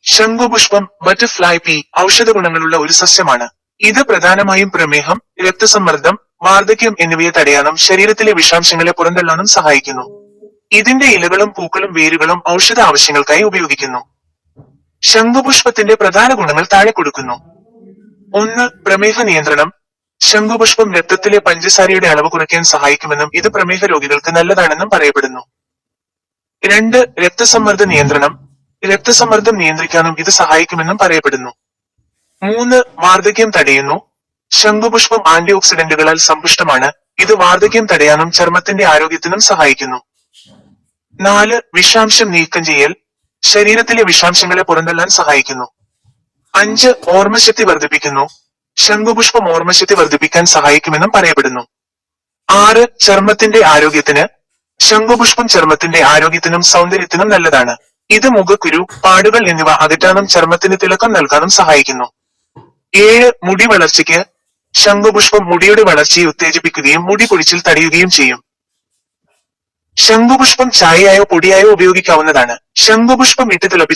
ശംഖുപുഷ്പം butterfly P ഔഷധ ഗുണങ്ങളുള്ള ഒരു സസ്യമാണ്. ഇത് പ്രധാനമായും പ്രമേഹം, രക്തസമ്മർദ്ദം, വാർദ്ധക്യം എന്നിവയെ തടയാനും ശരീരത്തിലെ വിഷാംശങ്ങളെ പുറന്തള്ളാനും സഹായിക്കുന്നു. ഇതിന്റെ ഇലകളും പൂക്കളും വേരുകളും ഔഷധ ആവശ്യങ്ങൾക്കായി ഉപയോഗിക്കുന്നു. ശംഖുപുഷ്പത്തിന്റെ പ്രധാന ഗുണങ്ങൾ താഴെ കൊടുക്കുന്നു. 1. പ്രമേഹ നിയന്ത്രണം. ശംഖുപുഷ്പം രക്തത്തിലെ പഞ്ചസാരയുടെ അളവ് കുറയ്ക്കാൻ സഹായിക്കുമെന്നും ഇത് പ്രമേഹ രോഗികൾക്ക് നല്ലതാണെന്നും പറയപ്പെടുന്നു. 2. രക്തസമ്മർദ്ദ നിയന്ത്രണം. രക്തസമ്മർദ്ദം നിയന്ത്രിക്കാനും ഇത് സഹായിക്കുമെന്നും പറയപ്പെടുന്നു. 3. വാർദ്ധക്യം തടയുന്നു. ശംഖുപുഷ്പം ആന്റി ഓക്സിഡന്റുകളാൽ സമ്പുഷ്ടമാണ്. ഇത് വാർദ്ധക്യം തടയാനും ചർമ്മത്തിന്റെ ആരോഗ്യത്തിനും സഹായിക്കുന്നു. 4. വിഷാംശം നീക്കം ചെയ്യൽ. ശരീരത്തിലെ വിഷാംശങ്ങളെ പുറന്തള്ളാൻ സഹായിക്കുന്നു. 5. ഓർമ്മശക്തി വർദ്ധിപ്പിക്കുന്നു. ശംഖുപുഷ്പം ഓർമ്മശക്തി വർദ്ധിപ്പിക്കാൻ സഹായിക്കുമെന്നും പറയപ്പെടുന്നു. 6. ചർമ്മത്തിന്റെ ആരോഗ്യത്തിന്. ശംഖുപുഷ്പം ചർമ്മത്തിന്റെ ആരോഗ്യത്തിനും സൗന്ദര്യത്തിനും നല്ലതാണ്. ഇത് മുഖക്കുരു, പാടുകൾ എന്നിവ അകറ്റാനും ചർമ്മത്തിന് തിളക്കം നൽകാനും സഹായിക്കുന്നു. 7. മുടി വളർച്ചയ്ക്ക്. ശംഖുപുഷ്പം മുടിയുടെ വളർച്ചയെ ഉത്തേജിപ്പിക്കുകയും മുടി പൊഴിച്ചിൽ തടയുകയും ചെയ്യും. ശംഖുപുഷ്പം ചായയായോ പൊടിയായോ ഉപയോഗിക്കാവുന്നതാണ്. ശംഖുപുഷ്പം ഇട്ട് തിളപ്പിച്ച്